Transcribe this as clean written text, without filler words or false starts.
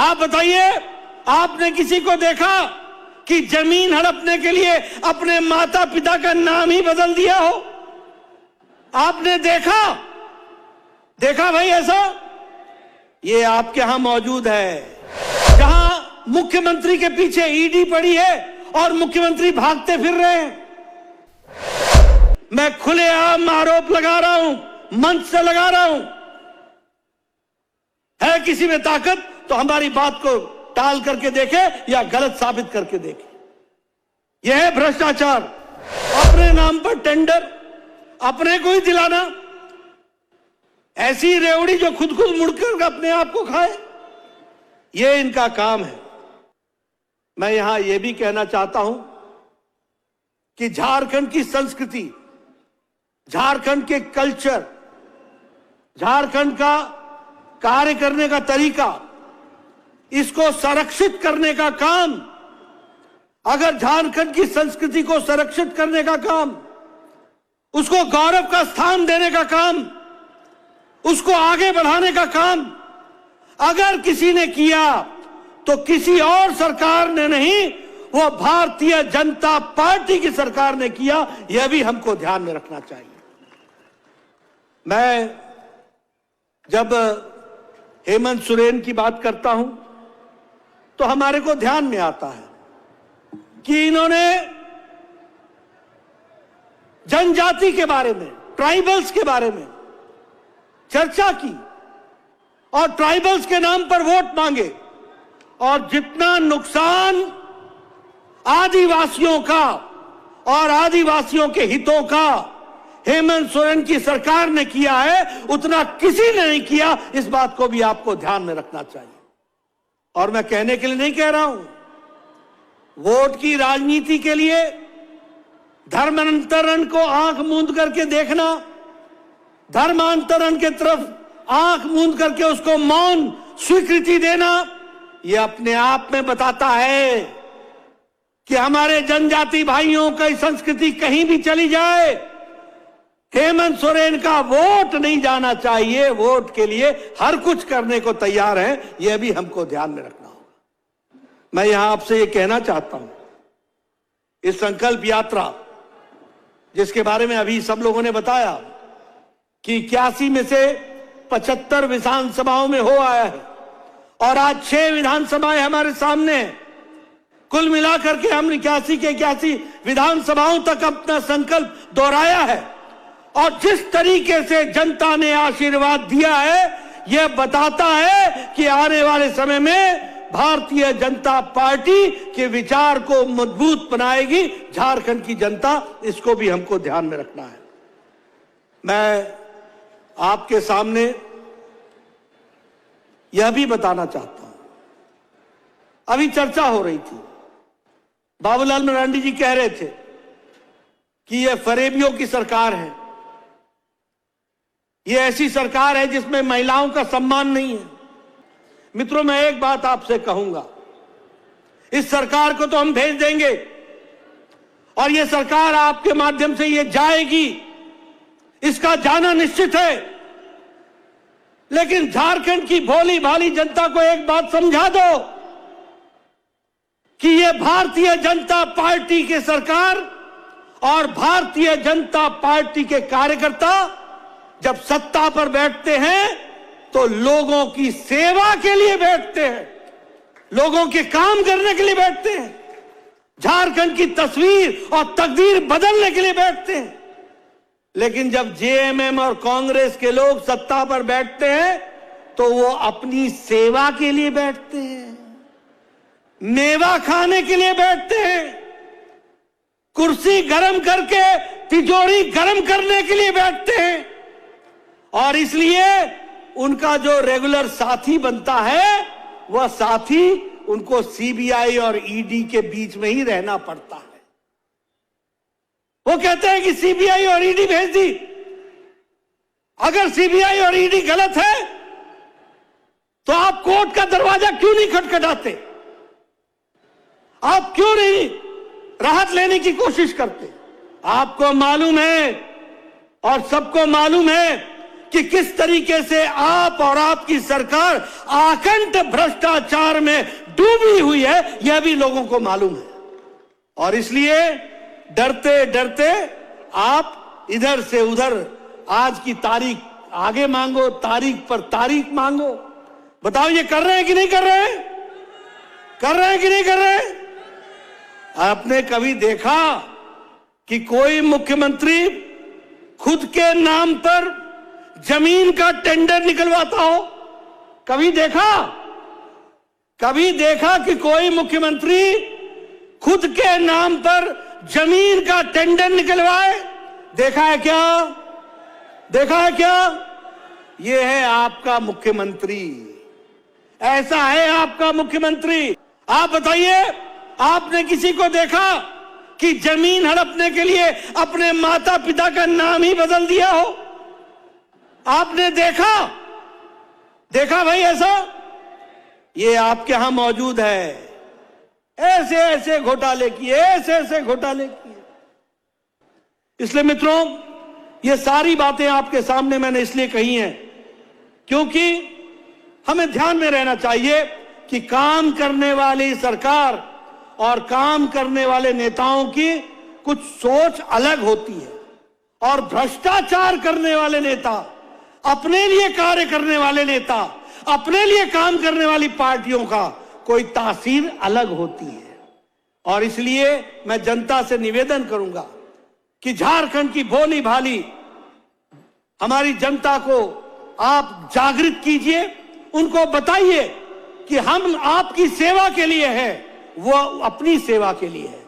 आप बताइए, आपने किसी को देखा कि जमीन हड़पने के लिए अपने माता पिता का नाम ही बदल दिया हो? आपने देखा भाई ऐसा? ये आपके यहां मौजूद है, जहां मुख्यमंत्री के पीछे ईडी पड़ी है और मुख्यमंत्री भागते फिर रहे हैं। मैं खुलेआम आरोप लगा रहा हूं, मंच से लगा रहा हूं। है किसी में ताकत तो हमारी बात को टाल करके देखे या गलत साबित करके देखे। यह है भ्रष्टाचार। अपने नाम पर टेंडर, अपने को ही दिलाना, ऐसी रेवड़ी जो खुद मुड़कर अपने आप को खाए, यह इनका काम है। मैं यहां यह भी कहना चाहता हूं कि झारखंड की संस्कृति, झारखंड के कल्चर, झारखंड का कार्य करने का तरीका, इसको संरक्षित करने का काम, अगर झारखंड की संस्कृति को संरक्षित करने का काम, उसको गौरव का स्थान देने का काम, उसको आगे बढ़ाने का काम अगर किसी ने किया तो किसी और सरकार ने नहीं, वो भारतीय जनता पार्टी की सरकार ने किया। यह भी हमको ध्यान में रखना चाहिए। मैं जब हेमंत सोरेन की बात करता हूं तो हमारे को ध्यान में आता है कि इन्होंने जनजाति के बारे में, ट्राइबल्स के बारे में चर्चा की और ट्राइबल्स के नाम पर वोट मांगे, और जितना नुकसान आदिवासियों का और आदिवासियों के हितों का हेमंत सोरेन की सरकार ने किया है, उतना किसी ने नहीं किया। इस बात को भी आपको ध्यान में रखना चाहिए। और मैं कहने के लिए नहीं कह रहा हूं, वोट की राजनीति के लिए धर्मांतरण को आंख मूंद करके देखना, धर्मांतरण के तरफ आंख मूंद करके उसको मौन स्वीकृति देना, यह अपने आप में बताता है कि हमारे जनजाति भाइयों की संस्कृति कहीं भी चली जाए, हेमंत सोरेन का वोट नहीं जाना चाहिए। वोट के लिए हर कुछ करने को तैयार हैं, यह भी हमको ध्यान में रखना होगा। मैं यहां आपसे यह कहना चाहता हूं, इस संकल्प यात्रा जिसके बारे में अभी सब लोगों ने बताया कि 81 में से 75 विधानसभाओं में हो आया है और आज 6 विधानसभाएं हमारे सामने हैं। कुल मिलाकर के हमने 81 के 81 विधानसभाओं तक अपना संकल्प दोहराया है, और जिस तरीके से जनता ने आशीर्वाद दिया है, यह बताता है कि आने वाले समय में भारतीय जनता पार्टी के विचार को मजबूत बनाएगी झारखंड की जनता। इसको भी हमको ध्यान में रखना है। मैं आपके सामने यह भी बताना चाहता हूं, अभी चर्चा हो रही थी, बाबूलाल मरांडी जी कह रहे थे कि यह फरेबियों की सरकार है, यह ऐसी सरकार है जिसमें महिलाओं का सम्मान नहीं है। मित्रों, मैं एक बात आपसे कहूंगा, इस सरकार को तो हम भेज देंगे और यह सरकार आपके माध्यम से यह जाएगी, इसका जाना निश्चित है। लेकिन झारखंड की भोली भाली जनता को एक बात समझा दो कि यह भारतीय जनता पार्टी की सरकार और भारतीय जनता पार्टी के कार्यकर्ता जब सत्ता पर बैठते हैं तो लोगों की सेवा के लिए बैठते हैं, लोगों के काम करने के लिए बैठते हैं, झारखंड की तस्वीर और तकदीर बदलने के लिए बैठते हैं। लेकिन जब जेएमएम और कांग्रेस के लोग सत्ता पर बैठते हैं तो वो अपनी सेवा के लिए बैठते हैं, मेवा खाने के लिए बैठते हैं, कुर्सी गरम करके तिजोरी गरम करने के लिए बैठते हैं। और इसलिए उनका जो रेगुलर साथी बनता है, वह साथी उनको सीबीआई और ईडी के बीच में ही रहना पड़ता है। वो कहते हैं कि सीबीआई और ईडी भेज दी। अगर सीबीआई और ईडी गलत है तो आप कोर्ट का दरवाजा क्यों नहीं खटखटाते? आप क्यों नहीं राहत लेने की कोशिश करते? आपको मालूम है और सबको मालूम है कि किस तरीके से आप और आपकी सरकार आकंठ भ्रष्टाचार में डूबी हुई है, यह भी लोगों को मालूम है। और इसलिए डरते डरते आप इधर से उधर आज की तारीख आगे मांगो, तारीख पर तारीख मांगो। बताओ ये कर रहे हैं कि नहीं कर रहे हैं? कर रहे हैं कि नहीं कर रहे हैं? आपने कभी देखा कि कोई मुख्यमंत्री खुद के नाम पर जमीन का टेंडर निकलवाता हो? कभी देखा? कभी देखा कि कोई मुख्यमंत्री खुद के नाम पर जमीन का टेंडर निकलवाए? देखा है क्या? देखा है क्या? यह है आपका मुख्यमंत्री, ऐसा है आपका मुख्यमंत्री। आप बताइए, आपने किसी को देखा कि जमीन हड़पने के लिए अपने माता पिता का नाम ही बदल दिया हो? आपने देखा? देखा भाई ऐसा? ये आपके यहां मौजूद है। ऐसे ऐसे घोटाले किए, ऐसे ऐसे घोटाले किए। इसलिए मित्रों, ये सारी बातें आपके सामने मैंने इसलिए कही हैं क्योंकि हमें ध्यान में रहना चाहिए कि काम करने वाली सरकार और काम करने वाले नेताओं की कुछ सोच अलग होती है, और भ्रष्टाचार करने वाले नेता, अपने लिए कार्य करने वाले नेता, अपने लिए काम करने वाली पार्टियों का कोई तासीर अलग होती है। और इसलिए मैं जनता से निवेदन करूंगा कि झारखंड की भोली भाली हमारी जनता को आप जागृत कीजिए, उनको बताइए कि हम आपकी सेवा के लिए हैं, वो अपनी सेवा के लिए है।